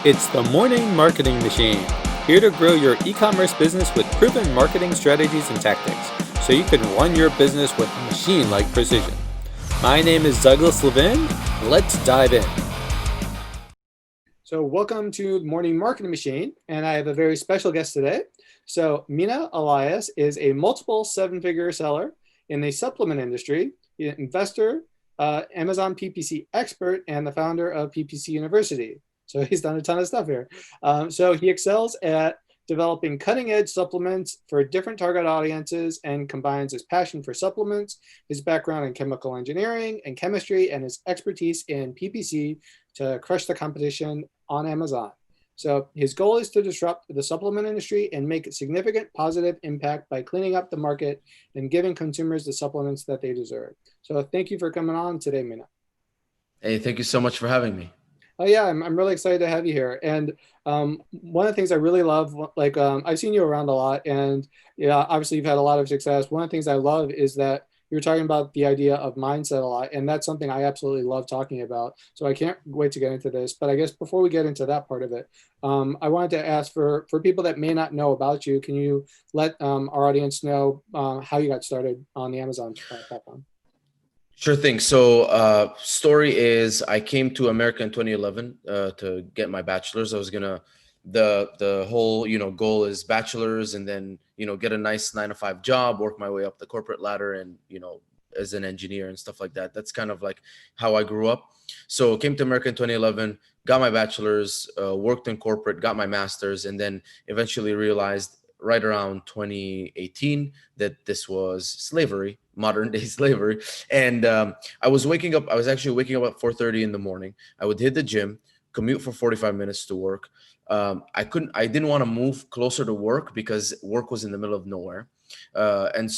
It's the Morning Marketing Machine, here to grow your e-commerce business with proven marketing strategies and tactics, so you can run your business with machine-like precision. My name is Douglas Levin. Let's dive in. So welcome to the Morning Marketing Machine, and I have a very special guest today. So Mina Elias is a multiple seven-figure seller in the supplement industry, an investor, Amazon PPC expert, and the founder of PPC University. So he's done a ton of stuff here. So he excels at developing cutting-edge supplements for different target audiences and combines his passion for supplements, his background in chemical engineering and chemistry, and his expertise in PPC to crush the competition on Amazon. So his goal is to disrupt the supplement industry and make a significant positive impact by cleaning up the market and giving consumers the supplements that they deserve. So thank you for coming on today, Mina. Hey, thank you so much for having me. Oh yeah, I'm really excited to have you here. And one of the things I really love, I've seen you around a lot, and yeah, obviously you've had a lot of success. One of the things I love is that you're talking about the idea of mindset a lot, and that's something I absolutely love talking about. So I can't wait to get into this. But I guess before we get into that part of it, I wanted to ask for people that may not know about you, can you let our audience know how you got started on the Amazon platform? Sure thing. So, story is I came to America in 2011 to get my bachelor's. I was gonna the whole goal is bachelor's and then get a nice 9 to 5 job, work my way up the corporate ladder, and as an engineer and stuff like that. That's kind of like how I grew up. So, came to America in 2011, got my bachelor's, worked in corporate, got my master's, and then eventually realized right around 2018 that this was slavery, modern day slavery. And I was waking up. I was actually waking up at 4:30 in the morning. I would hit the gym, commute for 45 minutes to work. I didn't want to move closer to work because work was in the middle of nowhere. And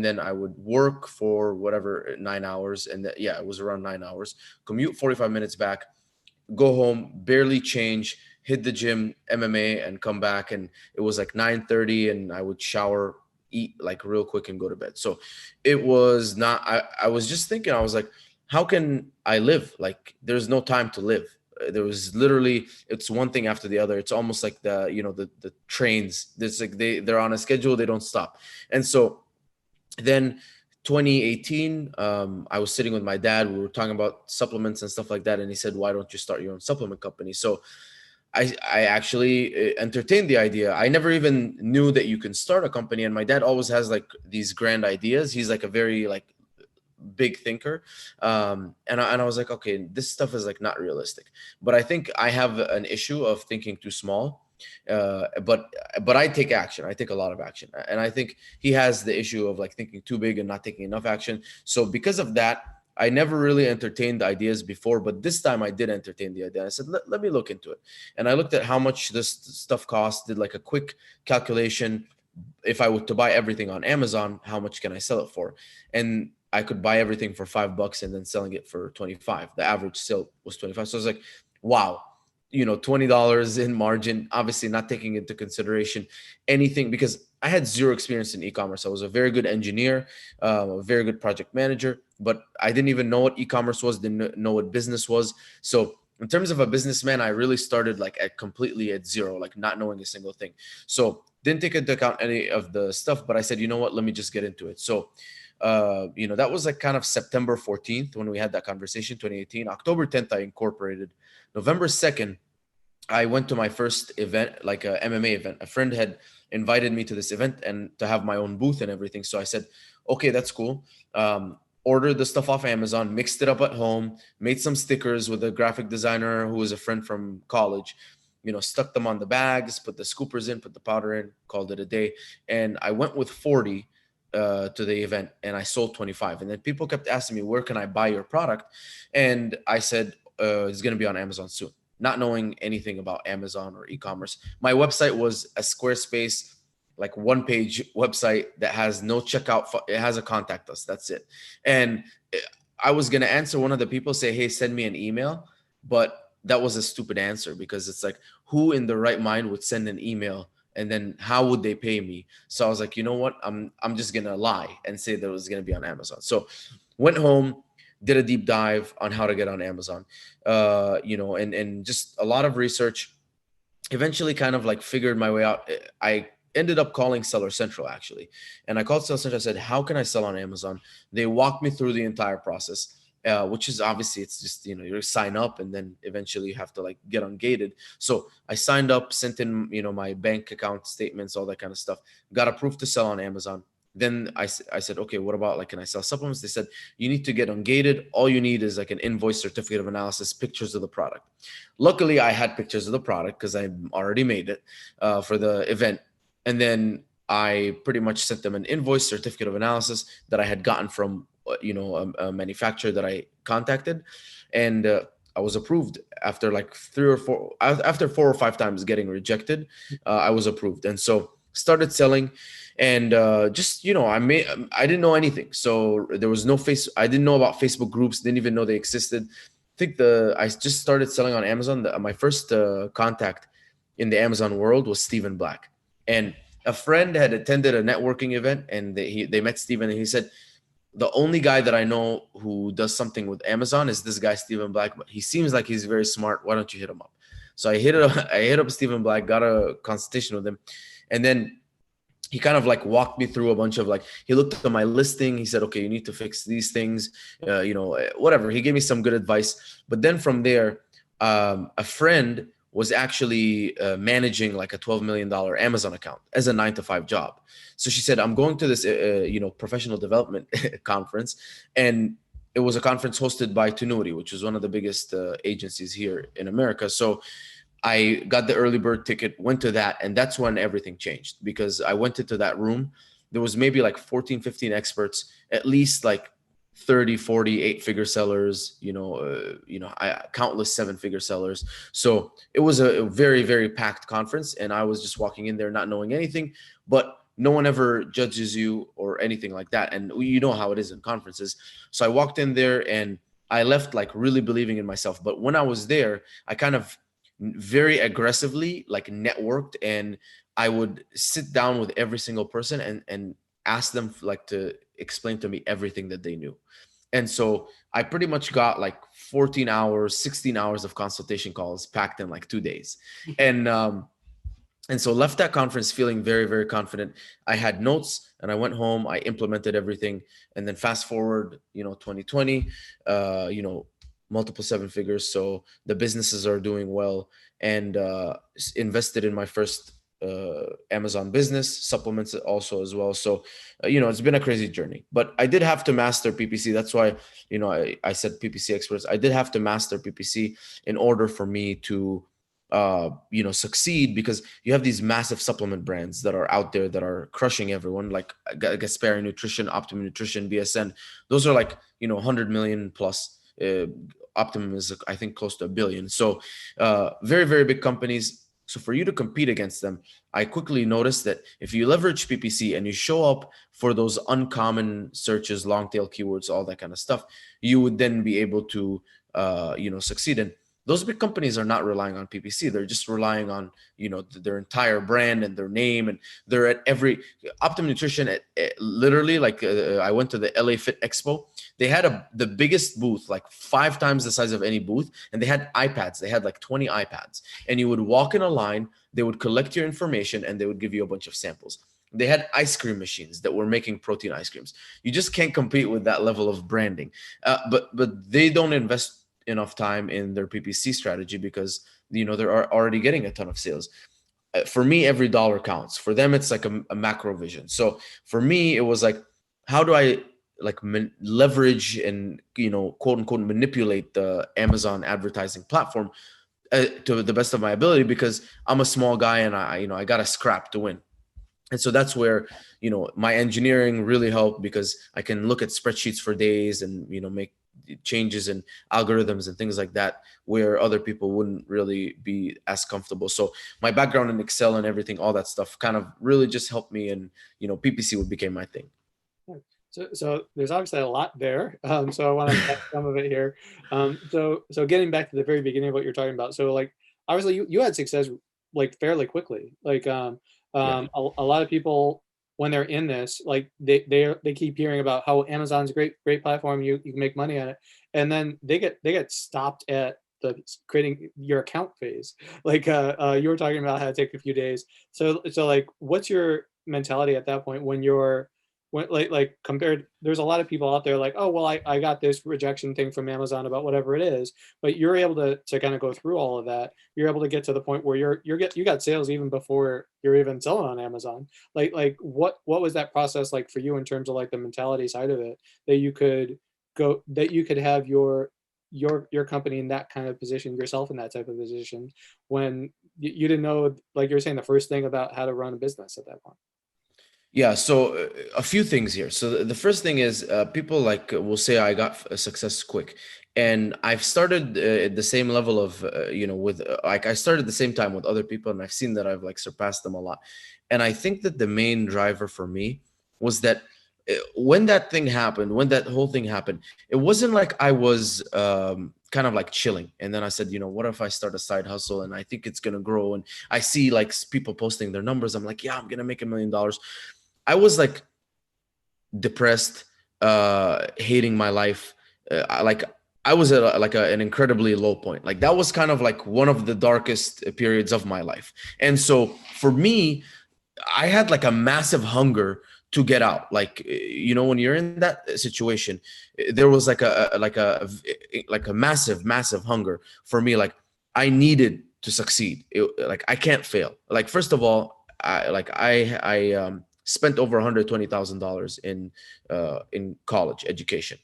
then I would work for whatever 9 hours, and yeah, it was around 9 hours. Commute 45 minutes back, go home, barely change, hit the gym, MMA, and come back. And it was like 9:30, and I would shower, eat like real quick, and go to bed. So it was not. I was just thinking. I was like, how can I live? Like, there's no time to live. There was literally, it's one thing after the other. It's almost like the trains. There's like they're on a schedule. They don't stop. And so then 2018, I was sitting with my dad. We were talking about supplements and stuff like that, and he said, why don't you start your own supplement company? So I actually entertained the idea. I never even knew that you can start a company, and my dad always has like these grand ideas. He's like a very like big thinker. And I was like, okay, this stuff is like not realistic. But I think I have an issue of thinking too small. But I take action. I take a lot of action, and I think he has the issue of like thinking too big and not taking enough action. So because of that, I never really entertained the ideas before, but this time I did entertain the idea. I said, let me look into it. And I looked at how much this stuff costs, did like a quick calculation. If I were to buy everything on Amazon, how much can I sell it for? And I could buy everything for $5 and then selling it for 25. The average sale was 25. So I was like, wow, $20 in margin, obviously not taking into consideration anything because I had zero experience in e-commerce. I was a very good engineer, a very good project manager, but I didn't even know what e-commerce was, didn't know what business was. So in terms of a businessman, I really started like at completely at zero, like not knowing a single thing. So didn't take into account any of the stuff, but I said, you know what, let me just get into it. So that was like kind of September 14th when we had that conversation, 2018. October 10th, I incorporated. November 2nd, I went to my first event, like a MMA event. A friend had invited me to this event and to have my own booth and everything. So I said, okay, that's cool. Ordered the stuff off Amazon, mixed it up at home, made some stickers with a graphic designer who was a friend from college, stuck them on the bags, put the scoopers in, put the powder in, called it a day. And I went with 40 to the event and I sold 25. And then people kept asking me, where can I buy your product? And I said, it's going to be on Amazon soon, not knowing anything about Amazon or e-commerce. My website was a Squarespace, like one page website that has no checkout. It has a contact us. That's it. And I was going to answer one of the people, say, hey, send me an email. But that was a stupid answer because it's like, who in the right mind would send an email and then how would they pay me? So I was like, you know what? I'm just gonna lie and say that it was gonna be on Amazon. So went home, did a deep dive on how to get on Amazon, and just a lot of research. eventually kind of like figured my way out. I ended up calling Seller Central actually. And I called Seller Central. I said, how can I sell on Amazon? They walked me through the entire process. Which is obviously, it's just, you sign up and then eventually you have to like get ungated. So I signed up, sent in, my bank account statements, all that kind of stuff, got approved to sell on Amazon. Then I said, okay, what about like, can I sell supplements? They said, you need to get ungated. All you need is like an invoice, certificate of analysis, pictures of the product. Luckily, I had pictures of the product because I already made it for the event. And then I pretty much sent them an invoice, certificate of analysis that I had gotten from, a manufacturer that I contacted. And I was approved after like after 4 or 5 times getting rejected. I was approved. And so started selling. And just, I didn't know anything. So there was no I didn't know about Facebook groups, didn't even know they existed. I just started selling on Amazon. My first contact in the Amazon world was Stephen Black, and a friend had attended a networking event, and they met Stephen, and he said, the only guy that I know who does something with Amazon is this guy Stephen Black, but he seems like he's very smart. Why don't you hit him up? So I hit up Stephen Black, got a consultation with him, and then he kind of like walked me through a bunch of like, he looked at my listing. He said, okay, you need to fix these things, whatever. He gave me some good advice. But then from there, a friend was actually managing like a $12 million Amazon account as a 9-to-5 job. So she said, I'm going to this, professional development conference. And it was a conference hosted by Tenuity, which is one of the biggest agencies here in America. So I got the early bird ticket, went to that, and that's when everything changed, because I went into that room. There was maybe like 14, 15 experts, at least like 30, 40, 8-figure sellers, countless 7-figure sellers. So it was a very, very packed conference, and I was just walking in there not knowing anything, but no one ever judges you or anything like that. And you know how it is in conferences. So I walked in there and I left like really believing in myself. But when I was there, I kind of very aggressively like networked, and I would sit down with every single person and ask them like to explain to me everything that they knew. And so I pretty much got like 14 hours, 16 hours of consultation calls packed in like 2 days. And so left that conference feeling very, very confident. I had notes and I went home, I implemented everything. And then fast forward, 2020, multiple 7 figures. So the businesses are doing well, and invested in my first Amazon business, supplements also as well. So, it's been a crazy journey, but I did have to master PPC. That's why, I said PPC experts. I did have to master PPC in order for me to, succeed, because you have these massive supplement brands that are out there that are crushing everyone, like Gaspari Nutrition, Optimum Nutrition, BSN. Those are like, 100 million plus. Optimum is, I think, close to $1 billion. So very, very big companies. So for you to compete against them, I quickly noticed that if you leverage PPC and you show up for those uncommon searches, long tail keywords, all that kind of stuff, you would then be able to, succeed. And those big companies are not relying on PPC. They're just relying on, their entire brand and their name. And they're at every Optimum Nutrition literally, like I went to the LA Fit Expo. They had the biggest booth, like 5 times the size of any booth. And they had iPads. They had like 20 iPads. And you would walk in a line, they would collect your information, and they would give you a bunch of samples. They had ice cream machines that were making protein ice creams. You just can't compete with that level of branding. But they don't invest enough time in their PPC strategy, because they're already getting a ton of sales. For me, every dollar counts. For them, it's like a macro vision. So for me, it was like, how do I like leverage and quote unquote manipulate the Amazon advertising platform to the best of my ability, because I'm a small guy and I got to scrap to win. And so that's where, my engineering really helped, because I can look at spreadsheets for days and, make changes in algorithms and things like that, where other people wouldn't really be as comfortable. So my background in Excel and everything, all that stuff kind of really just helped me, and, PPC became my thing. So there's obviously a lot there. So I want to catch some of it here. So getting back to the very beginning of what you're talking about. So like, obviously you had success like fairly quickly. Like a lot of people, when they're in this, like they keep hearing about how Amazon's a great platform, you can make money on it, and then they get stopped at creating your account phase. Like you were talking about how to take a few days. So like, what's your mentality at that point when you're when like compared? There's a lot of people out there like, oh well, I got this rejection thing from Amazon about whatever it is, but you're able to kind of go through all of that. You're able to get to the point where you got sales even before you're even selling on Amazon. Like what was that process like for you in terms of like the mentality side of it, that you could have your company in that kind of position, yourself in that type of position, when you didn't know, like you were saying, the first thing about how to run a business at that point? Yeah, so a few things here. So the first thing is people like will say I got success quick, and I've started at the same level of with like I started the same time with other people, and I've seen that I've like surpassed them a lot. And I think that the main driver for me was that when that thing happened, when that whole thing happened, it wasn't like I was kind of like chilling, and then I said, what if I start a side hustle and I think it's gonna grow, and I see like people posting their numbers, I'm like, yeah, I'm gonna make $1 million. I was like depressed, hating my life. Like I was at an incredibly low point. Like that was kind of like one of the darkest periods of my life. And so for me, I had like a massive hunger to get out. Like, when you're in that situation, there was like a massive hunger for me. Like I needed to succeed. Like I can't fail. Like, first of all, I spent over $120,000 in college education.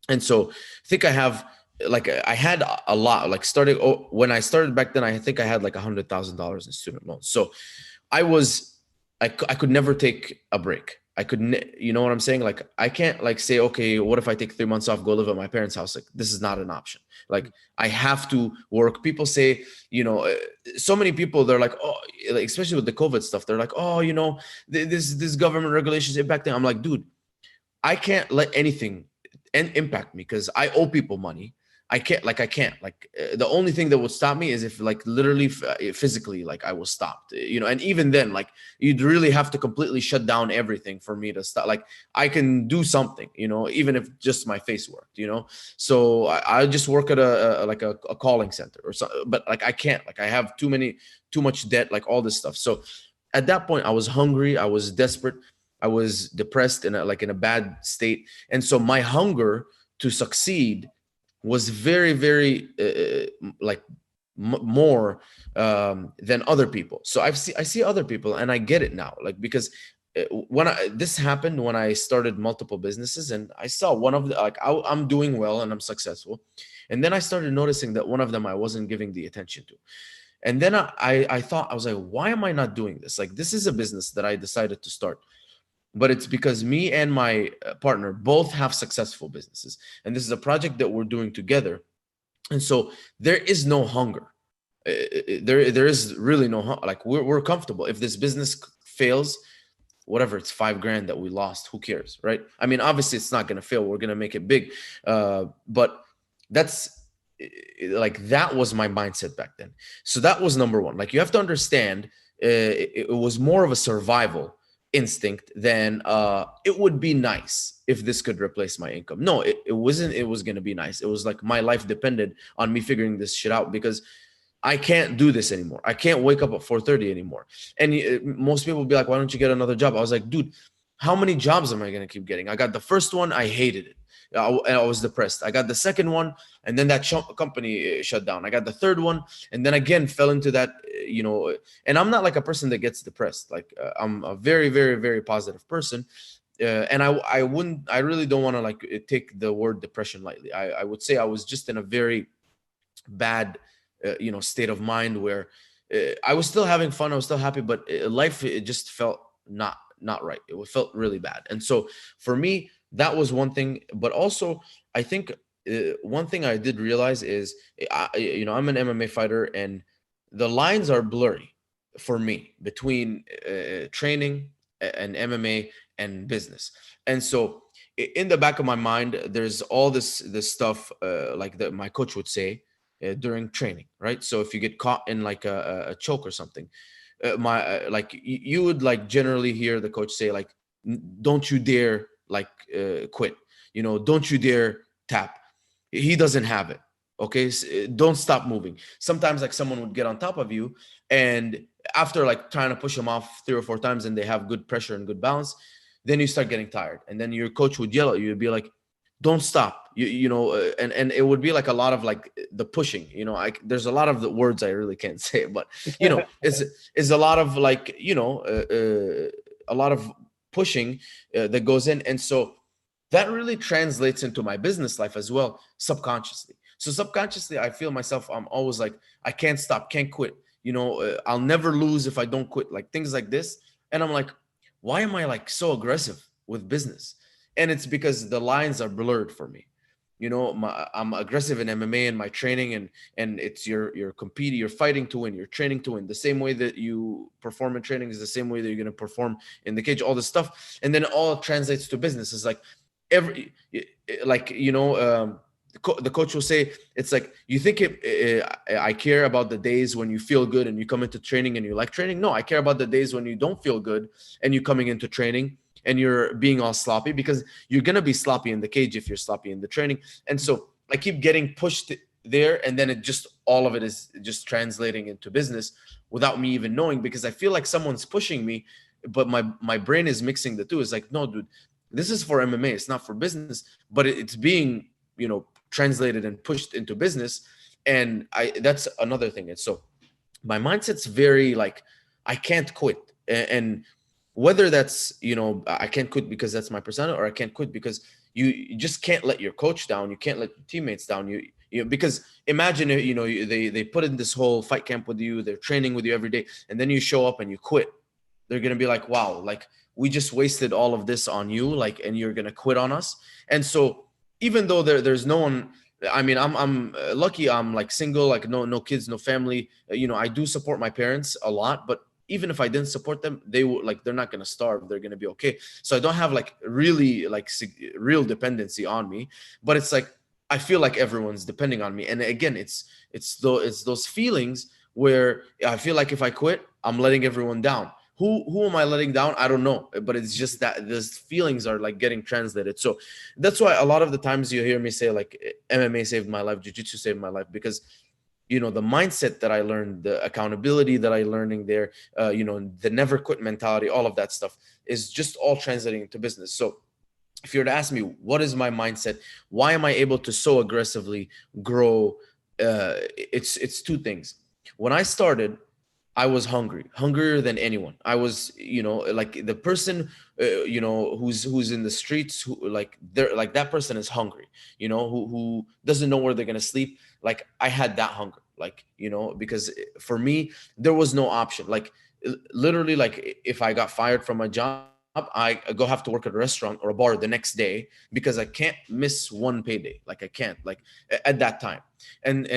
And so I think I had a lot, like starting when I started back then, I think I had like $100,000 in student loans. So I could never take a break. I couldn't, you know what I'm saying? Like, I can't like say, okay, what if I take 3 months off, go live at my parents' house? Like, this is not an option. Like, I have to work. People say, so many people, they're like, oh, like, especially with the COVID stuff, they're like, oh, this government regulations impacting. I'm like, dude, I can't let anything impact me because I owe people money. I can't the only thing that would stop me is if like literally physically like I was stopped, and even then like you'd really have to completely shut down everything for me to stop. Like I can do something, even if just my face worked, so I just work at a calling center or something, but like I can't, like I have too much debt, like all this stuff. So at that point I was hungry, I was desperate, I was depressed in a bad state. And so my hunger to succeed was very, very more than other people. So I see other people and I get it now, like, because this happened when I started multiple businesses, and I saw one of the, like I'm doing well and I'm successful. And then I started noticing that one of them I wasn't giving the attention to. And then I thought, I was like, why am I not doing this? Like, this is a business that I decided to start, but it's because me and my partner both have successful businesses, and this is a project that we're doing together. And so there is no hunger. There is really no hunger. Like we're comfortable. If this business fails, whatever, it's $5,000 that we lost, who cares, right? I mean, obviously it's not going to fail, we're going to make it big, but that's like, that was my mindset back then. So that was number one. Like, you have to understand, it was more of a survival instinct than it would be nice if this could replace my income. No, it wasn't. It was going to be nice. It was like my life depended on me figuring this shit out, because I can't do this anymore. I can't wake up at 4:30 anymore. And most people will be like, why don't you get another job? I was like, dude, how many jobs am I going to keep getting? I got the first one, I hated it. I was depressed. I got the second one, and then that company shut down. I got the third one, and then again fell into that, and I'm not like a person that gets depressed. Like, I'm a very, very, very positive person. And I really don't want to like take the word depression lightly. I would say I was just in a very bad, state of mind where I was still having fun. I was still happy, but life, it just felt not right. It felt really bad. And so for me, that was one thing. But also, I think one thing I did realize is, I'm an MMA fighter, and the lines are blurry for me between training and MMA and business. And so in the back of my mind, there's all this stuff like that my coach would say during training, right? So if you get caught in like a choke or something, you would like generally hear the coach say like, don't you dare like quit, don't you dare tap. He doesn't have it. Okay, don't stop moving. Sometimes like someone would get on top of you, and after like trying to push them off 3 or 4 times, and they have good pressure and good balance, then you start getting tired, and then your coach would yell at you. You'd be like, "Don't stop!" And it would be like a lot of like the pushing. There's a lot of the words I really can't say, but is a lot of like a lot of pushing that goes in, and so that really translates into my business life as well, subconsciously. So subconsciously, I feel myself, I'm always like, I can't stop, can't quit. I'll never lose if I don't quit, like things like this. And I'm like, why am I like so aggressive with business? And it's because the lines are blurred for me. I'm aggressive in MMA and my training, and it's you're competing, you're fighting to win, you're training to win. The same way that you perform in training is the same way that you're going to perform in the cage, all this stuff. And then it all translates to business. It's like every like the coach will say, it's like, you think I care about the days when you feel good and you come into training and you like training? No, I care about the days when you don't feel good and you coming into training and you're being all sloppy, because you're going to be sloppy in the cage if you're sloppy in the training. And so I keep getting pushed there, and then it just, all of it is just translating into business without me even knowing, because I feel like someone's pushing me, but my brain is mixing the two. It's like, no, dude, this is for MMA, it's not for business, but it's being, translated and pushed into business. And that's another thing. And so my mindset's very like, I can't quit. And whether that's, I can't quit because that's my persona, or I can't quit because you just can't let your coach down. You can't let your teammates down. Because imagine, they put in this whole fight camp with you, they're training with you every day, and then you show up and you quit. They're going to be like, wow, like we just wasted all of this on you, like, and you're going to quit on us. And so even though there's no one, I mean, I'm lucky, I'm like single, like no kids, no family. I do support my parents a lot, but even if I didn't support them, they would, like, they're not going to starve, they're going to be okay. So I don't have like really like real dependency on me, but it's like I feel like everyone's depending on me. And again, it's those feelings where I feel like if I quit, I'm letting everyone down. Who am I letting down? I don't know, but it's just that those feelings are like getting translated. So that's why a lot of the times you hear me say like MMA saved my life, jiu-jitsu saved my life, because the mindset that I learned, the accountability that I learning there, the never quit mentality, all of that stuff is just all translating into business. So if you were to ask me, what is my mindset? Why am I able to so aggressively grow? It's two things. When I started, I was hungrier than anyone. I was, like the person, who's in the streets, who like they're like, that person is hungry, who doesn't know where they're gonna sleep. Like I had that hunger, like, because for me there was no option. Like literally, like if I got fired from my job, I go have to work at a restaurant or a bar the next day because I can't miss one payday. Like I can't, like at that time, and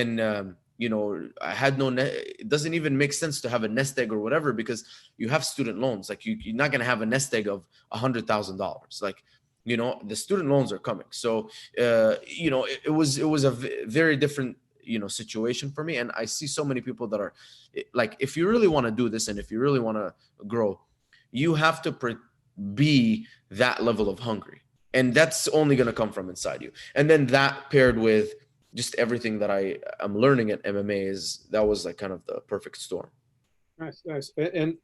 I had no it doesn't even make sense to have a nest egg or whatever, because you have student loans. Like you're not going to have a nest egg of $100,000. Like, the student loans are coming. So, it was a very different, situation for me. And I see so many people that are like, if you really want to do this and if you really want to grow, you have to be that level of hungry. And that's only going to come from inside you. And then that paired with just everything that I'm learning at MMA, that was like kind of the perfect storm. Nice. And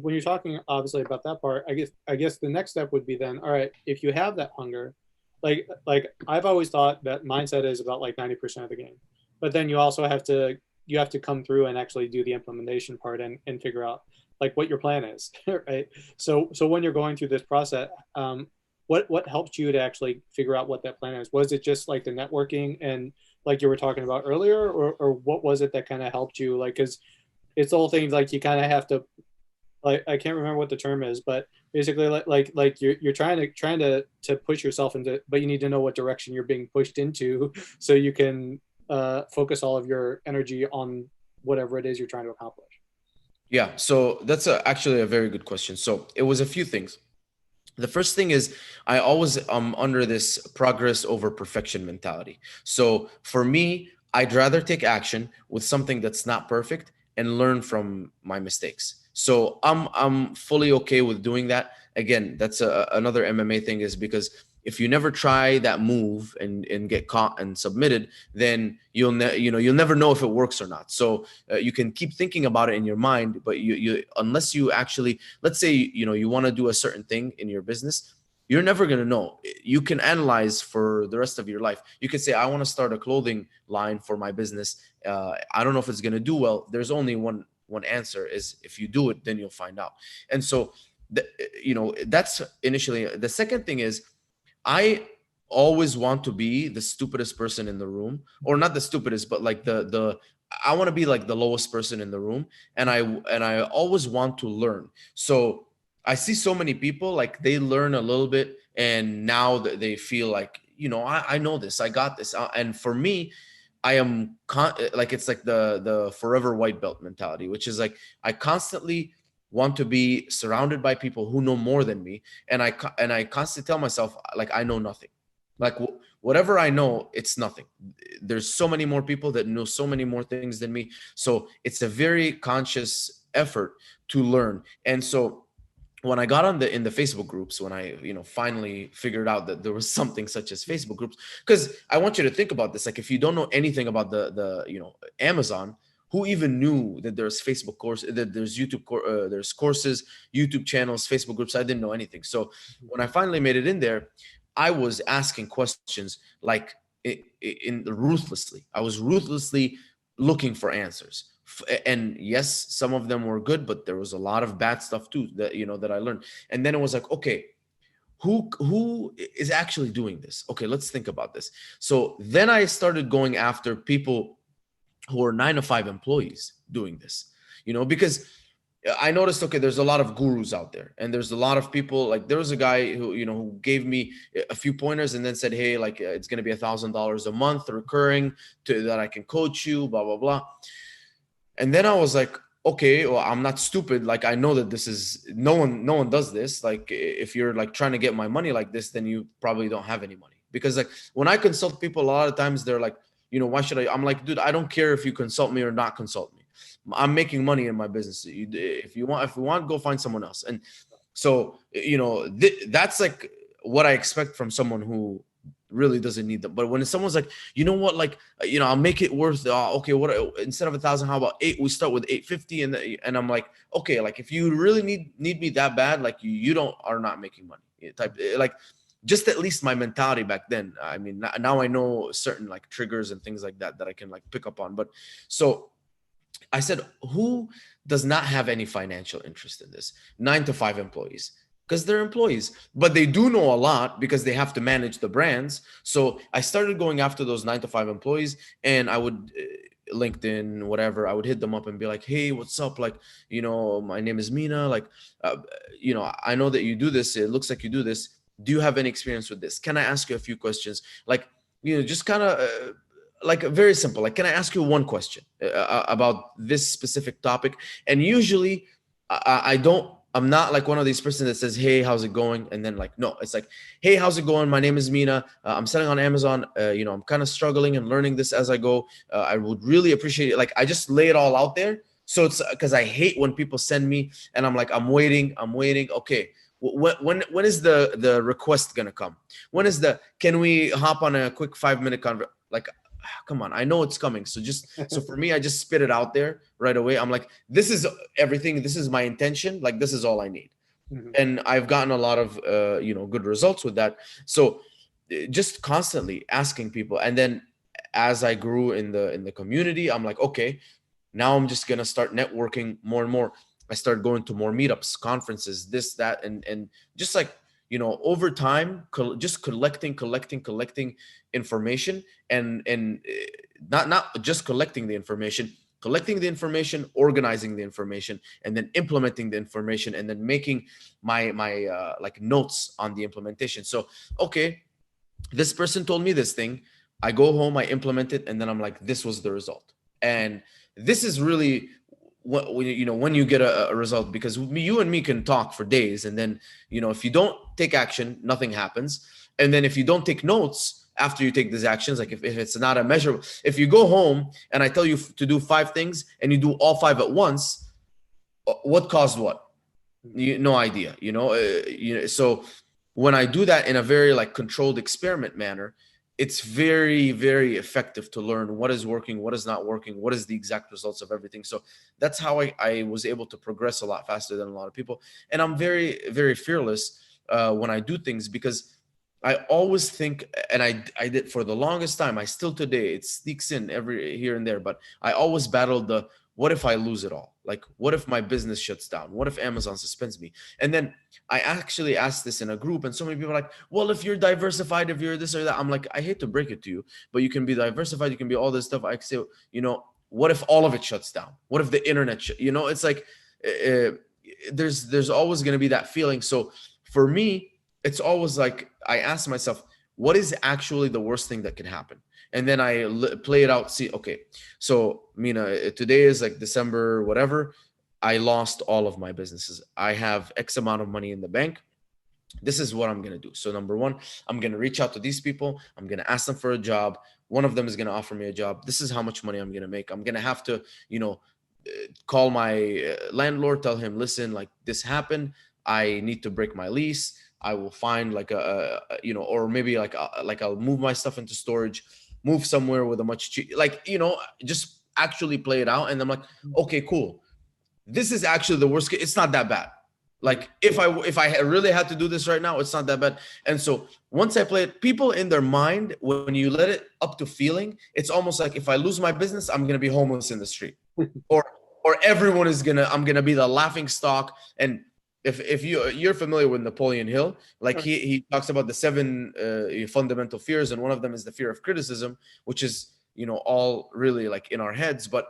when you're talking obviously about that part, I guess the next step would be then, all right, if you have that hunger, like I've always thought that mindset is about like 90% of the game, but then you also have to come through and actually do the implementation part and figure out like what your plan is, right? So when you're going through this process, what helped you to actually figure out what that plan is? Was it just like the networking and like you were talking about earlier, or what was it that kind of helped you? Like, because it's the whole thing, like you kind of have to, like, I can't remember what the term is, but basically like you're trying to push yourself into, but you need to know what direction you're being pushed into so you can focus all of your energy on whatever it is you're trying to accomplish. Yeah, so that's actually a very good question. So it was a few things. The first thing is I always under this progress over perfection mentality. So for me, I'd rather take action with something that's not perfect and learn from my mistakes. So I'm fully okay with doing that. Again, that's another MMA thing, is because if you never try that move and get caught and submitted, then you'll never know if it works or not. So you can keep thinking about it in your mind, but you unless you actually, let's say, you want to do a certain thing in your business, you're never going to know. You can analyze for the rest of your life. You could say, I want to start a clothing line for my business. I don't know if it's going to do well. There's only one answer, is if you do it, then you'll find out. And so, that's initially. The second thing is, I always want to be the stupidest person in the room, or not the stupidest, but like I want to be like the lowest person in the room. And I always want to learn. So I see so many people, like, they learn a little bit and now that they feel like, I know this, I got this. And for me, I am like, it's like the forever white belt mentality, which is like, I constantly want to be surrounded by people who know more than me. And I constantly tell myself, like, I know nothing. Like, whatever I know, it's nothing. There's so many more people that know so many more things than me. So it's a very conscious effort to learn. And so when I got in the Facebook groups, when I, finally figured out that there was something such as Facebook groups, because I want you to think about this. Like, if you don't know anything about the Amazon, who even knew that there's Facebook course, that there's YouTube, there's courses, YouTube channels, Facebook groups? I didn't know anything. So when I finally made it in there, I was asking questions, like, ruthlessly. I was ruthlessly looking for answers. And yes, some of them were good, but there was a lot of bad stuff too that I learned. And then it was like, okay, who is actually doing this? Okay, let's think about this. So then I started going after people who are 9 to 5 employees doing this, because I noticed, okay, there's a lot of gurus out there, and there's a lot of people. Like, there was a guy who gave me a few pointers and then said, hey, like, it's going to be $1,000 a month recurring that I can coach you, blah, blah, blah. And then I was like, okay, well, I'm not stupid. Like, I know that this is, no one does this. Like, if you're like trying to get my money like this, then you probably don't have any money. Because like, when I consult people, a lot of times they're like, why should I? I'm like, dude, I don't care if you consult me or not consult me. I'm making money in my business. If you want, go find someone else. And so, that's like what I expect from someone who really doesn't need them. But when someone's like, like, I'll make it worth, okay, what, instead of 1,000, how about 8? We start with 850. And I'm like, okay, like, if you really need me that bad, like, you are not making money type, like, just at least my mentality back then. I mean, now I know certain like triggers and things like that I can like pick up on. But so I said, who does not have any financial interest in this? 9 to 5 employees, because they're employees, but they do know a lot because they have to manage the brands. So I started going after those 9 to 5 employees, and I would LinkedIn, whatever, I would hit them up and be like, hey, what's up? Like, my name is Mina. Like, I know that you do this. It looks like you do this. Do you have any experience with this? Can I ask you a few questions? Like, just kind of like very simple. Like, can I ask you one question about this specific topic? And usually I'm not like one of these persons that says, hey, how's it going? And then like, no, it's like, hey, how's it going? My name is Mina. I'm selling on Amazon. I'm kind of struggling and learning this as I go. I would really appreciate it. Like, I just lay it all out there. So it's because I hate when people send me and I'm like, I'm waiting. Okay. When is the request gonna come? When is can we hop on a quick 5-minute conversation? Like, come on, I know it's coming. So for me, I just spit it out there right away. I'm like, this is everything. This is my intention. Like, this is all I need. Mm-hmm. And I've gotten a lot of, good results with that. So just constantly asking people. And then as I grew in the community, I'm like, okay, now I'm just going to start networking more and more. I started going to more meetups, conferences, this, that, and just like, over time, just collecting information and not just collecting the information, organizing the information, and then implementing the information, and then making my like notes on the implementation. So, okay, this person told me this thing. I go home, I implement it, and then I'm like, this was the result. And this is really when you get a result, because you and me can talk for days, and then if you don't take action, nothing happens. And then if you don't take notes after you take these actions, like if it's not a measure, if you go home and I tell you to do 5 things and you do all 5 at once, what caused what? No idea. So when I do that in a very like controlled experiment manner, it's very, very effective to learn what is working, what is not working, what is the exact results of everything. So that's how I was able to progress a lot faster than a lot of people. And I'm very, very fearless when I do things, because I always think, and I did for the longest time, I still today, it sneaks in every here and there, but I always battled the, what if I lose it all? Like, what if my business shuts down? What if Amazon suspends me? And then I actually asked this in a group, and so many people are like, well, if you're diversified, if you're this or that, I'm like, I hate to break it to you, but you can be diversified, you can be all this stuff. I say, what if all of it shuts down? What if the internet, it's like, uh, there's always going to be that feeling. So for me, it's always like, I ask myself, what is actually the worst thing that can happen? And then I play it out. See, okay, so Mina, today is like December, whatever. I lost all of my businesses. I have X amount of money in the bank. This is what I'm going to do. So number one, I'm going to reach out to these people. I'm going to ask them for a job. One of them is going to offer me a job. This is how much money I'm going to make. I'm going to have to, call my landlord, tell him, listen, like this happened. I need to break my lease. I will find like or maybe like I'll move my stuff into storage, move somewhere with a much cheap, like, just actually play it out. And I'm like, okay, cool. This is actually the worst case. It's not that bad. Like if I really had to do this right now, it's not that bad. And so once I play it, people in their mind, when you let it up to feeling, it's almost like, if I lose my business, I'm gonna be homeless in the street, or everyone is I'm gonna be the laughing stock. And if you're familiar with Napoleon Hill, like he talks about the 7 fundamental fears, and one of them is the fear of criticism, which is all really like in our heads. But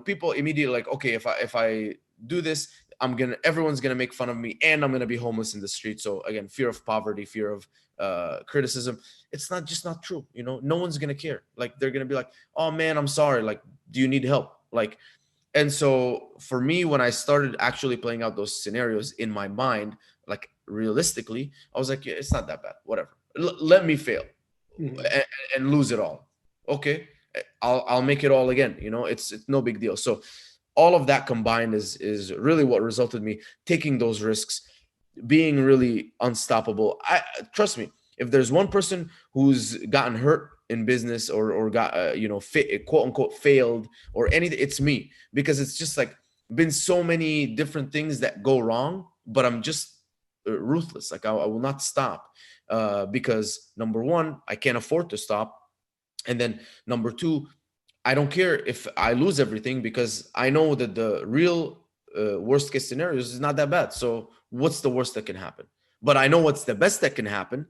people immediately like, okay, if I do this, everyone's gonna make fun of me, and I'm gonna be homeless in the street. So again, fear of poverty, fear of criticism. It's not true. No one's gonna care. Like, they're gonna be like, oh man, I'm sorry, like, do you need help? Like, and so for me, when I started actually playing out those scenarios in my mind, like realistically, I was like, yeah, it's not that bad, whatever. Let me fail and lose it all. Okay, I'll make it all again. It's no big deal. So all of that combined is really what resulted me taking those risks, being really unstoppable. I trust me, if there's one person who's gotten hurt in business, or got quote unquote failed or anything, it's me. Because it's just like been so many different things that go wrong, but I'm just ruthless. Like, I will not stop, because number one, I can't afford to stop, and then number two, I don't care if I lose everything, because I know that the real worst case scenarios is not that bad. So what's the worst that can happen? But I know what's the best that can happen,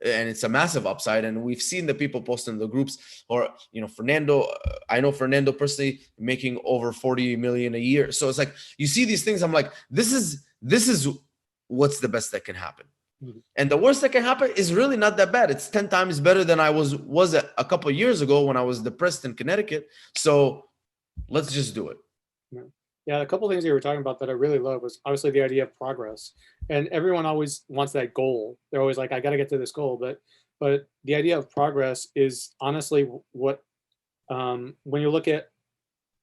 and it's a massive upside. And we've seen the people post in the groups, or Fernando. I know Fernando personally making over 40 million a year. So it's like, you see these things. I'm like, this is what's the best that can happen. And the worst that can happen is really not that bad. It's 10 times better than I was a couple of years ago when I was depressed in Connecticut. So let's just do it. Yeah, a couple of things you were talking about that I really love was obviously the idea of progress. And everyone always wants that goal. They're always like, I got to get to this goal. But the idea of progress is honestly what, when you look at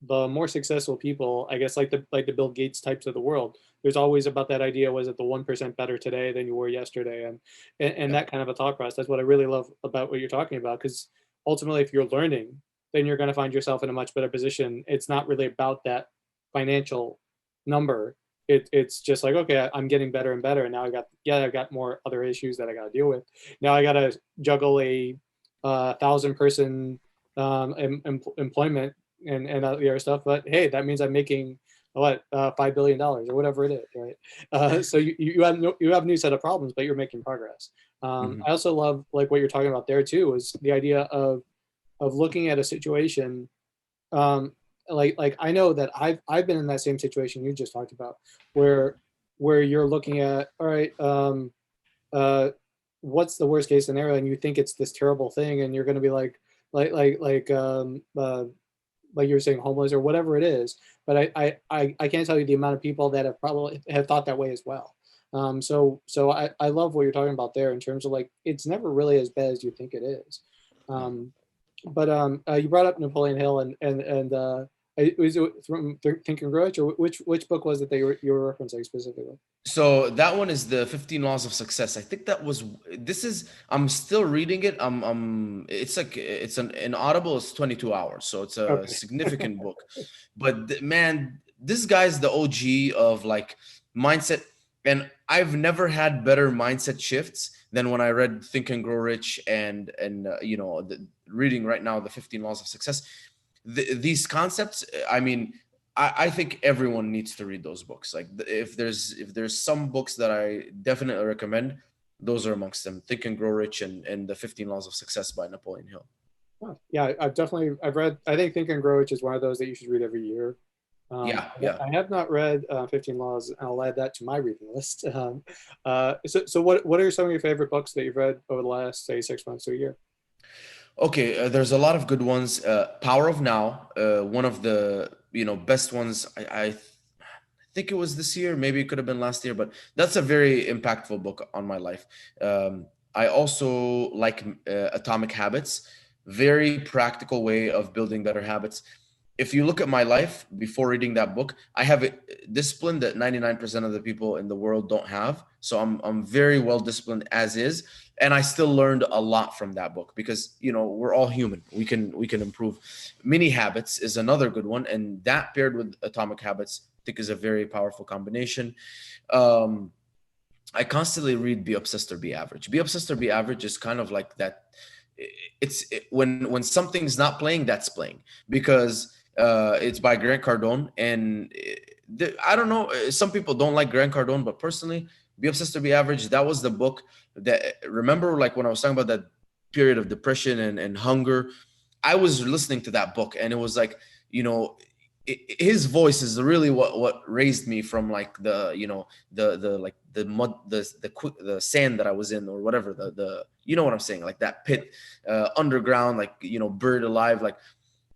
the more successful people, I guess like the Bill Gates types of the world, there's always about that idea, was it the 1% better today than you were yesterday? And that kind of a thought process. That's what I really love about what you're talking about, because ultimately, if you're learning, then you're going to find yourself in a much better position. It's not really about that financial number. It's just like, okay, I'm getting better and better. And now I've got more other issues that I got to deal with. Now I got to juggle a 1,000-person employment and the other stuff. But hey, that means I'm making $5 billion or whatever it is, right? So you have a new set of problems, but you're making progress. I also love like what you're talking about there too, is the idea of looking at a situation. Like I know that I've been in that same situation you just talked about, where you're looking at, all right, what's the worst case scenario, and you think it's this terrible thing, and you're going to be like you were saying, homeless or whatever it is. But I can't tell you the amount of people that have probably have thought that way as well. So I love what you're talking about there in terms of like, it's never really as bad as you think it is. But you brought up Napoleon Hill, and Was it from Think and Grow Rich, or which book was it that you were referencing specifically? So that one is the 15 Laws of Success. I think that was, this is, I'm still reading it. It's like, it's an Audible, it's 22 hours. So it's a Okay. significant book. But man, this guy's the OG of like mindset. And I've never had better mindset shifts than when I read Think and Grow Rich and reading right now the 15 Laws of Success. These concepts, I mean, I think everyone needs to read those books. Like if there's some books that I definitely recommend, those are amongst them. Think and Grow Rich and the 15 Laws of Success by Napoleon Hill. Oh, yeah, I've read. I think Think and Grow Rich is one of those that you should read every year. Yeah, yeah. I have not read 15 Laws. I'll add that to my reading list. So what are some of your favorite books that you've read over the last, say, 6 months to a year? Okay, there's a lot of good ones. Power of Now, one of the best ones. I think it was this year, maybe it could have been last year, but that's a very impactful book on my life. I also like Atomic Habits, very practical way of building better habits. If you look at my life before reading that book, I have a discipline that 99% of the people in the world don't have. So I'm very well disciplined as is, and I still learned a lot from that book because we're all human. We can improve. Mini Habits is another good one, and that paired with Atomic Habits, I think, is a very powerful combination. Um, I constantly read Be Obsessed or Be Average. Be Obsessed or Be Average is kind of like that. When something's not playing, that's playing, because it's by Grant Cardone, and I don't know. Some people don't like Grant Cardone, but personally, Be Obsessed or Be Average. That was the book that, remember, like when I was talking about that period of depression and hunger, I was listening to that book, and it was like, his voice is really what raised me from like the like the mud, the sand that I was in, or whatever, the what I'm saying, like that pit, underground, like buried alive. Like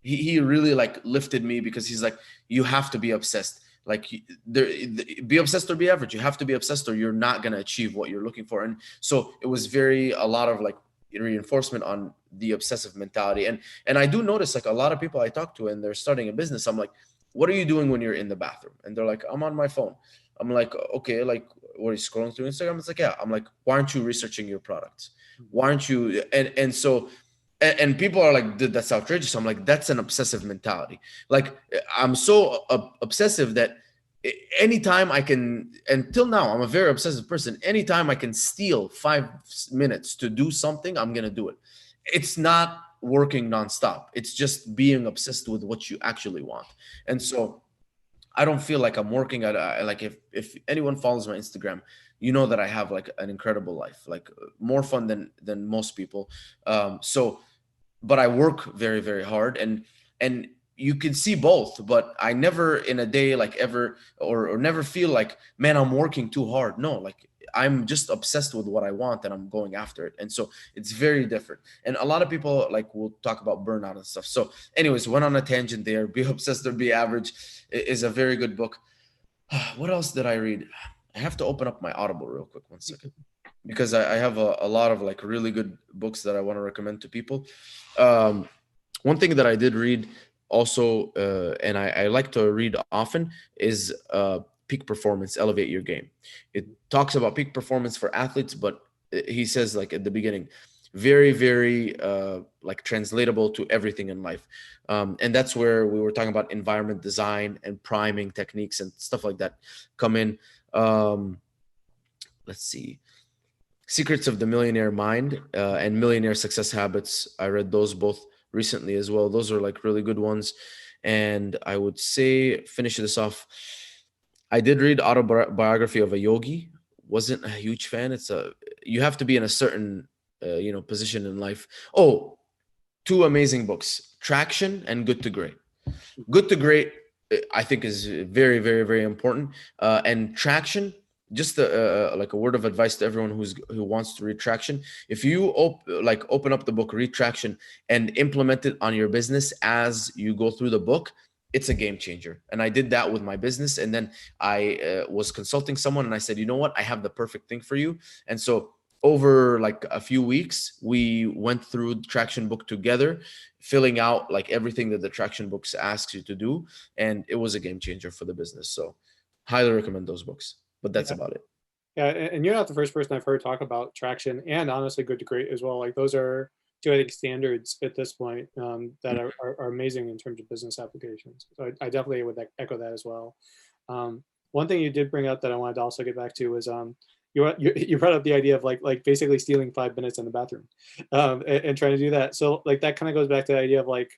he really like lifted me, because he's like, you have to be obsessed. Like be obsessed or be average. You have to be obsessed, or you're not going to achieve what you're looking for. And so it was a lot of like reinforcement on the obsessive mentality. And I do notice, like, a lot of people I talk to and they're starting a business, I'm like, what are you doing when you're in the bathroom? And they're like, I'm on my phone. I'm like, okay, like, what are you scrolling through Instagram? It's like, yeah. I'm like, why aren't you researching your products? Why aren't you? And so, and people are like, dude, that's outrageous. I'm like, that's an obsessive mentality. Like, I'm so obsessive that anytime I can, until now, I'm a very obsessive person. Anytime I can steal 5 minutes to do something, I'm going to do it. It's not working nonstop. It's just being obsessed with what you actually want. And so I don't feel like I'm working at like, if anyone follows my Instagram, that I have like an incredible life, like more fun than most people. So, but I work very, very hard, and you can see both, but I never in a day like ever or never feel like, man, I'm working too hard. No, like, I'm just obsessed with what I want and I'm going after it. And so it's very different. And a lot of people like will talk about burnout and stuff. So anyways, went on a tangent there. Be Obsessed or Be Average is a very good book. What else did I read? I have to open up my Audible real quick, 1 second, because I have a lot of like really good books that I want to recommend to people. One thing that I did read also, and I like to read often, is Peak Performance, Elevate Your Game. It talks about peak performance for athletes, but he says, like, at the beginning, very, very like translatable to everything in life. And that's where we were talking about environment design and priming techniques and stuff like that come in. Let's see. Secrets of the Millionaire Mind and Millionaire Success Habits. I read those both recently as well. Those are like really good ones. And I would say, finish this off, I did read Autobiography of a Yogi. Wasn't a huge fan. You have to be in a certain position in life. Oh, two amazing books: Traction and Good to Great. Good to Great, I think, is very, very, very important. And Traction, just like a word of advice to everyone who wants to read Traction. If you open up the book, read Traction, and implement it on your business as you go through the book, it's a game changer. And I did that with my business. And then I was consulting someone, and I said, you know what? I have the perfect thing for you. And so over like a few weeks, we went through the traction book together, filling out like everything that the traction books asks you to do, and it was a game changer for the business. So highly recommend those books, but that's Yeah. about it. Yeah, and you're not the first person I've heard talk about traction and honestly good to great as well. Like those are two, I think, standards at this point that are amazing in terms of business applications. So I definitely would echo that as well. One thing you did bring up that I wanted to also get back to was you brought up the idea of like basically stealing 5 minutes in the bathroom and trying to do that. So like that kind of goes back to the idea of like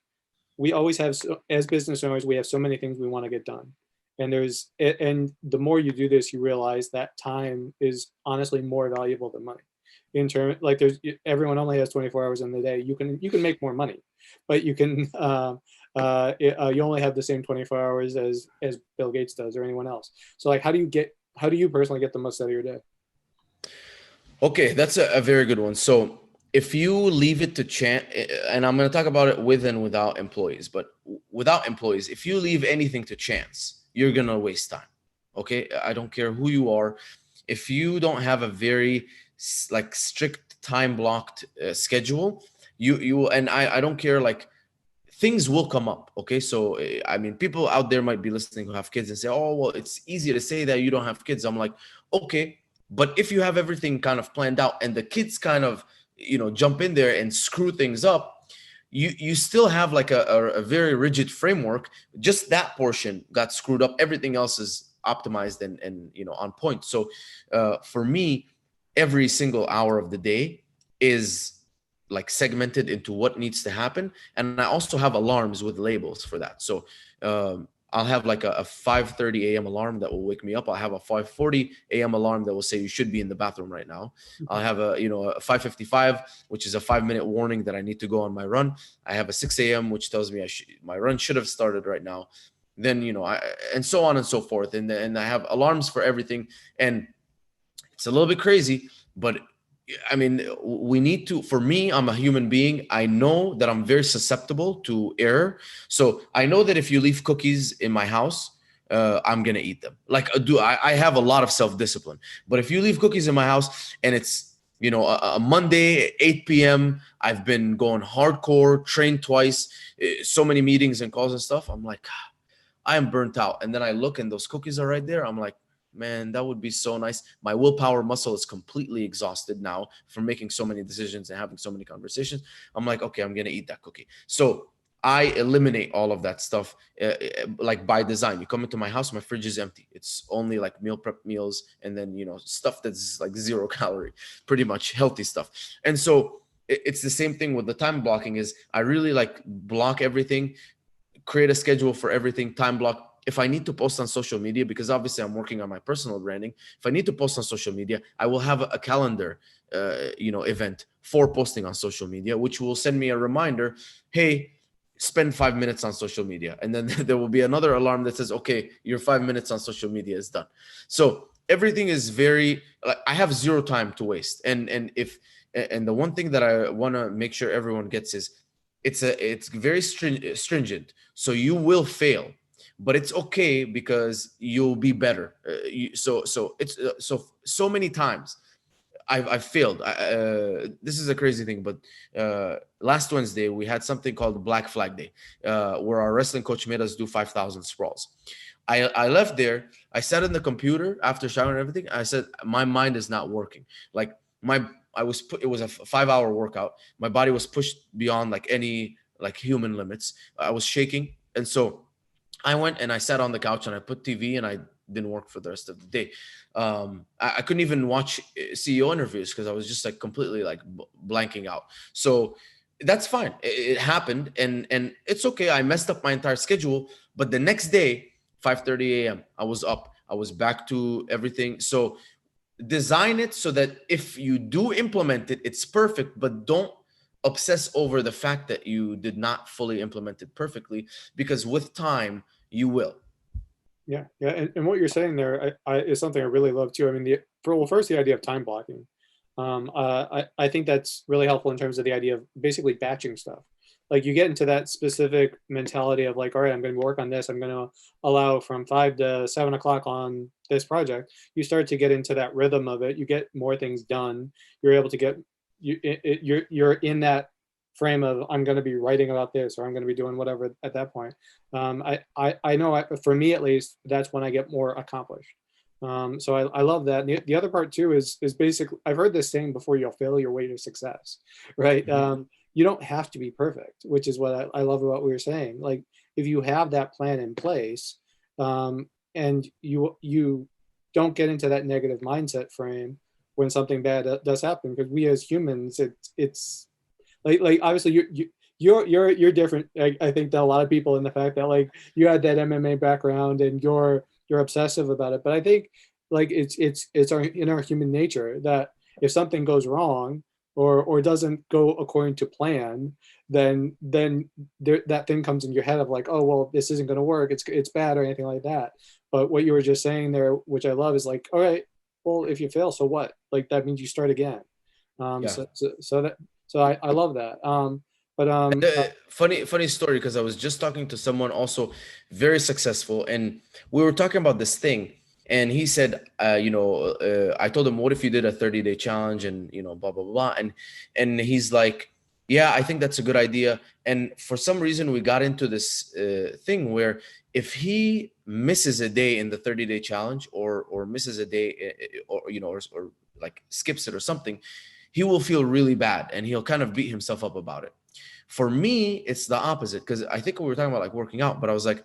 we always have as business owners we have so many things we want to get done, and the more you do this you realize that time is honestly more valuable than money. In terms like there's everyone only has 24 hours in the day. You can make more money, but you only have the same 24 hours as Bill Gates does or anyone else. So like how do you personally get the most out of your day? Okay, that's a very good one. So if you leave it to chance, and I'm going to talk about it with and without employees, but without employees, if you leave anything to chance, you're going to waste time. Okay, I don't care who you are. If you don't have a very like strict time blocked schedule, you and I don't care, like things will come up. Okay, so I mean, people out there might be listening who have kids and say, oh well, it's easy to say that you don't have kids. I'm like, okay, but if you have everything kind of planned out and the kids kind of jump in there and screw things up, you still have like a very rigid framework. Just that portion got screwed up, everything else is optimized and on point. So for me, every single hour of the day is like segmented into what needs to happen, and I also have alarms with labels for that. So I'll have like a 5:30 a.m. alarm that will wake me up. I'll have a 5:40 a.m. alarm that will say you should be in the bathroom right now. I'll have a 5:55, which is a 5-minute warning that I need to go on my run. I have a 6 a.m. which tells me my run should have started right now. Then and so on and so forth, and I have alarms for everything. And it's a little bit crazy, but I mean, we need to, for me, I'm a human being. I know that I'm very susceptible to error. So I know that if you leave cookies in my house, I'm going to eat them. Like, I have a lot of self-discipline. But if you leave cookies in my house and it's, a Monday, 8 p.m., I've been going hardcore, trained twice, so many meetings and calls and stuff. I'm like, I am burnt out. And then I look and those cookies are right there. I'm like, man, that would be so nice. My willpower muscle is completely exhausted now from making so many decisions and having so many conversations. I'm like, okay, I'm going to eat that cookie. So I eliminate all of that stuff, like by design. You come into my house, my fridge is empty. It's only like meal prep meals and then, stuff that's like 0 calorie, pretty much healthy stuff. And so it's the same thing with the time blocking. Is I really like block everything, create a schedule for everything, time block. If I need to post on social media, because obviously I'm working on my personal branding, if I need to post on social media, I will have a calendar, event for posting on social media, which will send me a reminder, hey, spend 5 minutes on social media. And then there will be another alarm that says, okay, your 5 minutes on social media is done. So everything is very, like, I have zero time to waste. And the one thing that I want to make sure everyone gets is it's very stringent. So you will fail, but it's okay because you'll be better. So many times I've failed. This is a crazy thing, but last Wednesday we had something called Black Flag Day, where our wrestling coach made us do 5,000 sprawls. I left there. I sat in the computer after showering and everything. I said, my mind is not working. Like it was a 5-hour workout. My body was pushed beyond like any like human limits. I was shaking. And so I went and I sat on the couch and I put TV and I didn't work for the rest of the day. I couldn't even watch CEO interviews because I was just like completely like blanking out. So that's fine. It happened and it's okay. I messed up my entire schedule, but the next day, 5:30 a.m., I was up. I was back to everything. So design it so that if you do implement it, it's perfect, but don't obsess over the fact that you did not fully implement it perfectly, because with time you will. Yeah, and what you're saying there is something I really love too. I mean, first the idea of time blocking. I think that's really helpful in terms of the idea of basically batching stuff. like you get into that specific mentality of like, all right, I'm going to work on this. I'm going to allow from 5 to 7 o'clock on this project. You start to get into that rhythm of it. You get more things done. You're able to get you're in that frame of I'm going to be writing about this or I'm going to be doing whatever at that point. I know for me at least, that's when I get more accomplished. So I love that. And the other part too is basically, I've heard this saying before, you'll fail your way to success, right? You don't have to be perfect, which is what I love about what we were saying. Like if you have that plan in place, and you don't get into that negative mindset frame when something bad does happen, because we as humans, it's like obviously you're different, I think, than a lot of people in the fact that like you had that MMA background and you're obsessive about it. But I think like it's in our human nature that if something goes wrong or doesn't go according to plan, then that thing comes in your head of like, oh well, this isn't going to work. It's bad or anything like that. But what you were just saying there, which I love, is like, all right, well, if you fail, so what? Like that means you start again. Yeah. So I love that. But Funny story, because I was just talking to someone also very successful, and we were talking about this thing, and he said, I told him, what if you did a 30-day challenge and blah blah blah, and he's like, yeah, I think that's a good idea. And for some reason, we got into this thing where if he misses a day in the 30-day challenge, or misses a day, or like skips it or something, he will feel really bad and he'll kind of beat himself up about it. For me, it's the opposite, because I think we were talking about like working out, but I was like,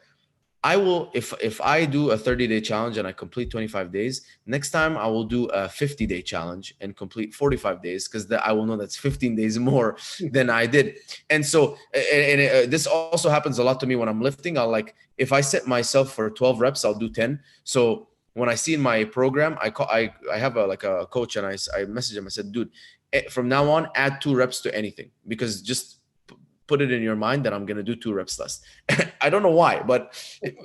I will, if I do a 30-day challenge and I complete 25 days, next time I will do a 50-day challenge and complete 45 days, because I will know that's 15 days more than I did. And so, this also happens a lot to me when I'm lifting. I'll like, if I set myself for 12 reps, I'll do 10. So when I see in my program, I have a coach, and I message him. I said, dude, from now on, add 2 reps to anything, because just put it in your mind that I'm going to do 2 reps less. I don't know why, but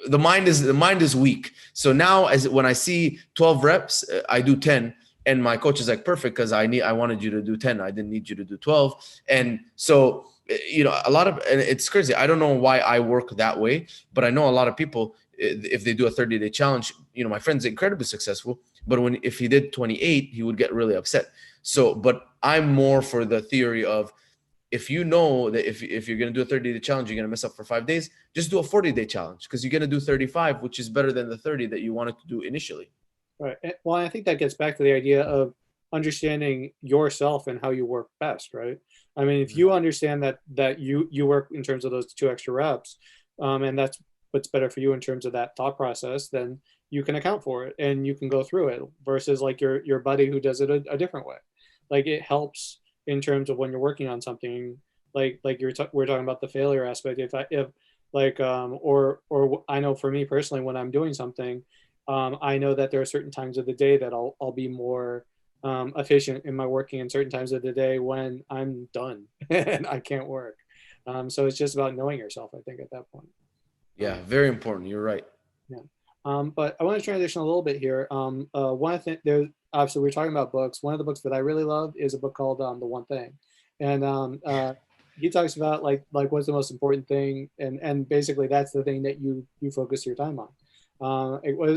the mind is weak. So now when I see 12 reps, I do 10, and my coach is like, perfect, because I wanted you to do 10. I didn't need you to do 12. And so, and it's crazy. I don't know why I work that way, but I know a lot of people, if they do a 30-day challenge, my friend's incredibly successful, but if he did 28, he would get really upset. So, but I'm more for the theory of, if you know that if you're going to do a 30-day challenge, you're going to mess up for 5 days, just do a 40-day challenge, because you're going to do 35, which is better than the 30 that you wanted to do initially. right. Well, I think that gets back to the idea of understanding yourself and how you work best, right? I mean, if you understand that you work in terms of those 2 extra reps, and that's what's better for you in terms of that thought process, then you can account for it and you can go through it, versus like your buddy who does it a different way. Like it helps in terms of when you're working on something, like we're talking about the failure aspect. If like or I know for me personally, when I'm doing something, I know that there are certain times of the day that I'll be more efficient in my working, and certain times of the day when I'm done and I can't work. So it's just about knowing yourself, I think, at that point. Yeah, very important. You're right. Yeah. But I want to transition a little bit here. One thing there, obviously, we're talking about books. One of the books that I really love is a book called The One Thing, and he talks about like what's the most important thing, and basically that's the thing that you focus your time on.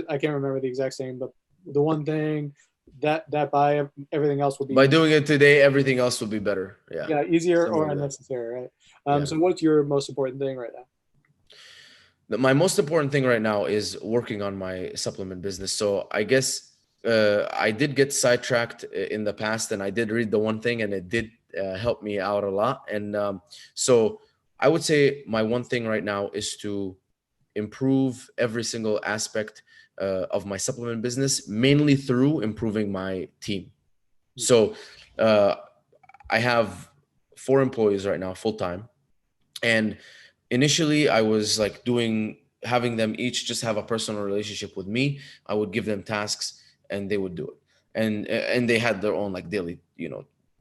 I can't remember the exact saying, but the one thing that by everything else will be, by doing it today, everything else will be better. Yeah, easier something or like that. unnecessary, right? Yeah. So what's your most important thing right now? My most important thing right now is working on my supplement business. So I guess I did get sidetracked in the past, and I did read The One Thing, and it did help me out a lot. And so I would say my one thing right now is to improve every single aspect of my supplement business, mainly through improving my team. So I have 4 employees right now, full time, and initially I was like having them each just have a personal relationship with me. I would give them tasks and they would do it, and they had their own like daily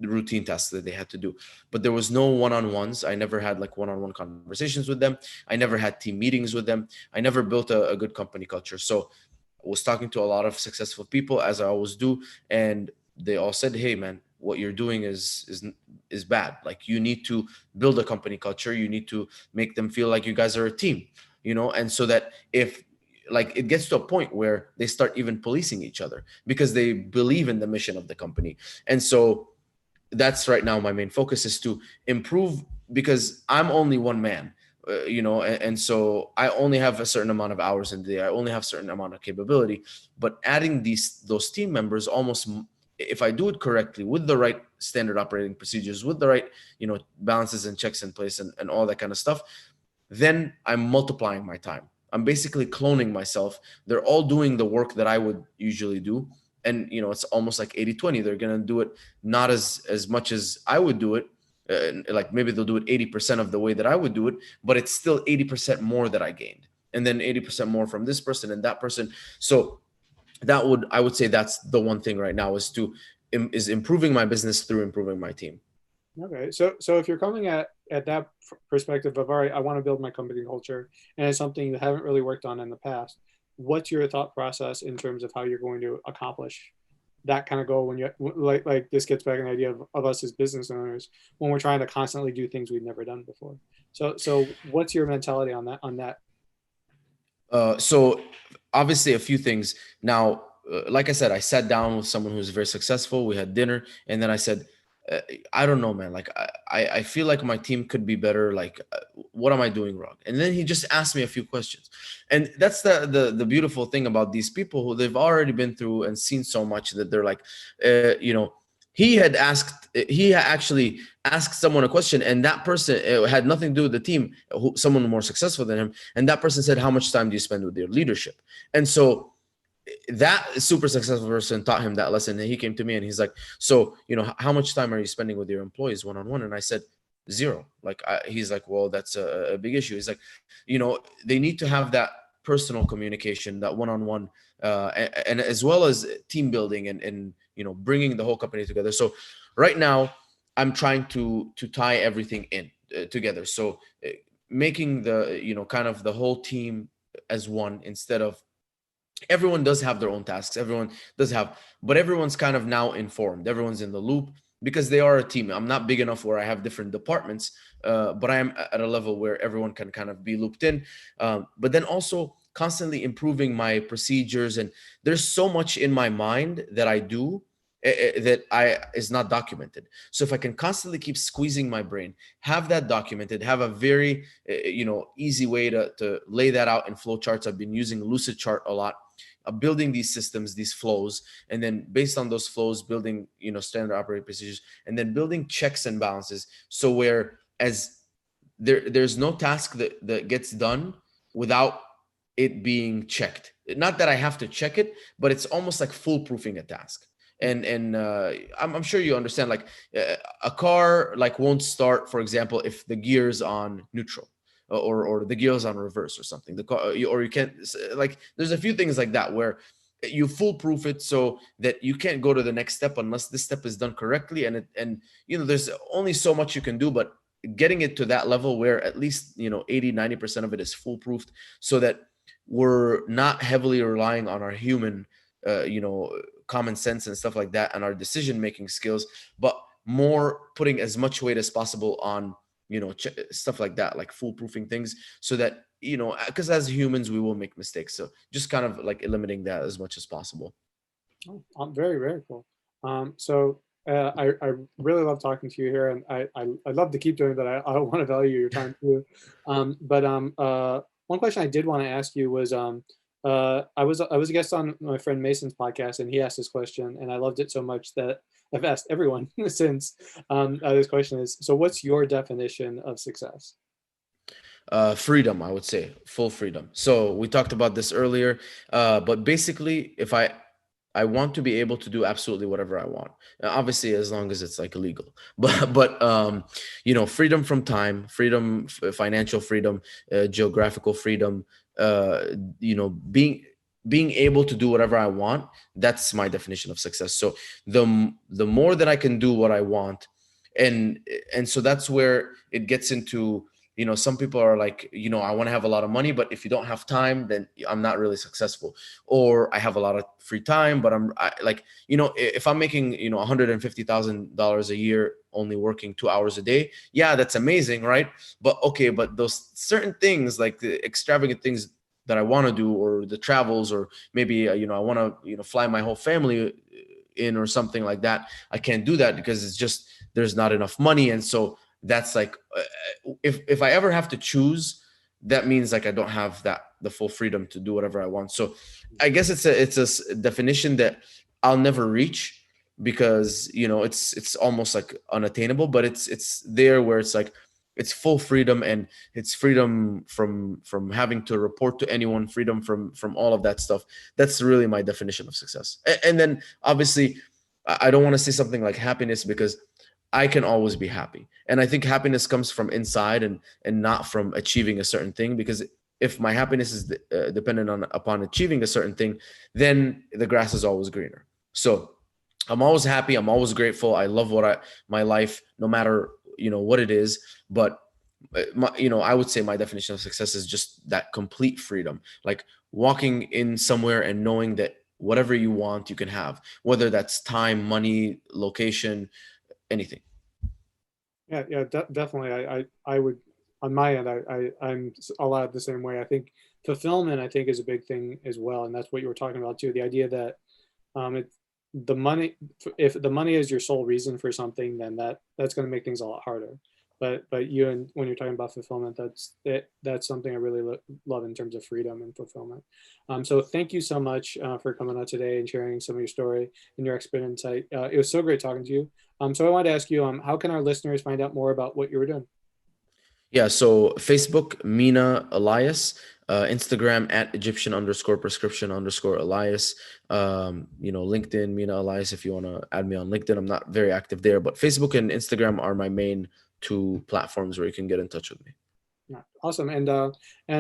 routine tasks that they had to do, but there was no one-on-ones. I never had like one-on-one conversations with them. I never had team meetings with them. I never built a good company culture. So I was talking to a lot of successful people, as I always do, and they all said, hey man, what you're doing is bad. Like, you need to build a company culture. You need to make them feel like you guys are a team, and so that if, like, it gets to a point where they start even policing each other because they believe in the mission of the company. And so that's right now my main focus, is to improve, because I'm only one man, and so I only have a certain amount of hours in the day. I only have a certain amount of capability. But adding those team members, almost, if I do it correctly, with the right standard operating procedures, with the right balances and checks in place, and all that kind of stuff, then I'm multiplying my time. I'm basically cloning myself. They're all doing the work that I would usually do. And, it's almost like 80-20. They're going to do it not as much as I would do it. Like, maybe they'll do it 80% of the way that I would do it, but it's still 80% more that I gained. And then 80% more from this person and that person. So I would say that's the one thing right now, is improving my business through improving my team. Okay, so if you're coming at that perspective of, all right, I want to build my company culture, and it's something you haven't really worked on in the past, what's your thought process in terms of how you're going to accomplish that kind of goal when you like this gets back an idea of us as business owners when we're trying to constantly do things we've never done before. So what's your mentality on that? So obviously a few things. Now, like I said, I sat down with someone who's very successful. We had dinner, and then I said, I don't know, man. Like, I feel like my team could be better. Like, what am I doing wrong? And then he just asked me a few questions. And that's the beautiful thing about these people, who they've already been through and seen so much, that they're like, he actually asked someone a question, and that person, it had nothing to do with the team, someone more successful than him. And that person said, how much time do you spend with your leadership? And so that super successful person taught him that lesson. And he came to me and he's like, so, how much time are you spending with your employees one-on-one? And I said, zero. Like, he's like, well, that's a big issue. He's like, they need to have that personal communication, that one-on-one, and as well as team building, and bringing the whole company together. So right now I'm trying to tie everything in together. So making the, kind of the whole team as one, instead of, everyone does have their own tasks. Everyone does have, but everyone's kind of now informed. Everyone's in the loop, because they are a team. I'm not big enough where I have different departments, but I am at a level where everyone can kind of be looped in. But then also constantly improving my procedures. And there's so much in my mind that I do that is not documented. So if I can constantly keep squeezing my brain, have that documented, have a very easy way to lay that out in flow charts. I've been using Lucid Chart a lot, building these systems, these flows, and then based on those flows, building standard operating procedures, and then building checks and balances. So where as there's no task that gets done without it being checked. Not that I have to check it, but it's almost like foolproofing a task. And I'm sure you understand, like a car like won't start, for example, if the gear's on neutral, or the gear's on reverse or something. The car, or you can't, like, there's a few things like that where you foolproof it so that you can't go to the next step unless this step is done correctly. And there's only so much you can do, but getting it to that level where at least 80-90% of it is foolproofed, so that we're not heavily relying on our human common sense and stuff like that, and our decision making skills, but more putting as much weight as possible on stuff like that, like foolproofing things, so that because as humans we will make mistakes. So just kind of like eliminating that as much as possible. Oh, very, very cool. I really love talking to you here, and I'd love to keep doing that. I want to value your time too. One question I did want to ask you was, I was a guest on my friend Mason's podcast, and he asked this question, and I loved it so much that I've asked everyone since. This question is, so what's your definition of success? Freedom, I would say, full freedom. So we talked about this earlier, but basically, if I want to be able to do absolutely whatever I want, obviously as long as it's like illegal, but freedom from time, freedom, financial freedom, geographical freedom, being able to do whatever I want. That's my definition of success. So the more that I can do what I want, and so that's where it gets into some people are like, I want to have a lot of money, but if you don't have time, then I'm not really successful. Or I have a lot of free time, but if I'm making, $150,000 a year, only working 2 hours a day, yeah, that's amazing, right? But okay, but those certain things, like the extravagant things that I want to do, or the travels, or maybe, I want to, fly my whole family in or something like that. I can't do that because it's just, there's not enough money. And so that's like, if I ever have to choose, that means like I don't have the full freedom to do whatever I want. So I guess it's a definition that I'll never reach, because it's almost like unattainable, but it's there where it's like, it's full freedom, and it's freedom from having to report to anyone, freedom from all of that stuff. That's really my definition of success. And then obviously, I don't want to say something like happiness, because I can always be happy. And I think happiness comes from inside, and not from achieving a certain thing. Because if my happiness is dependent upon achieving a certain thing, then the grass is always greener. So I'm always happy. I'm always grateful. I love my life, no matter, what it is. But I would say my definition of success is just that complete freedom, like walking in somewhere and knowing that whatever you want, you can have, whether that's time, money, location, anything. Yeah, definitely. I would, on my end, I'm a lot the same way. I think fulfillment, I think, is a big thing as well, and that's what you were talking about too. The idea that it the money, if the money is your sole reason for something, then that's going to make things a lot harder. But you, and when you're talking about fulfillment, that's something I really love in terms of freedom and fulfillment. So thank you so much for coming on today and sharing some of your story and your expert insight. It was so great talking to you. So I wanted to ask you, how can our listeners find out more about what you were doing? Yeah, so Facebook, Mina Elias, Instagram at Egyptian_prescription_Elias, LinkedIn, Mina Elias, if you want to add me on LinkedIn. I'm not very active there, but Facebook and Instagram are my main two platforms where you can get in touch with me. Yeah, awesome. And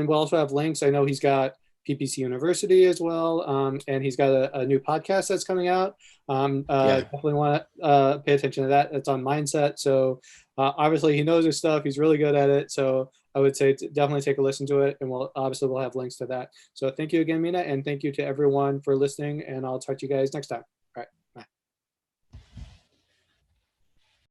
we'll also have links. I know he's got PPC University as well, and he's got a new podcast that's coming out. Yeah. Definitely want to pay attention to that. It's on mindset. So obviously he knows his stuff. He's really good at it. So I would say definitely take a listen to it, and we'll have links to that. So thank you again, Mina, and thank you to everyone for listening. And I'll talk to you guys next time.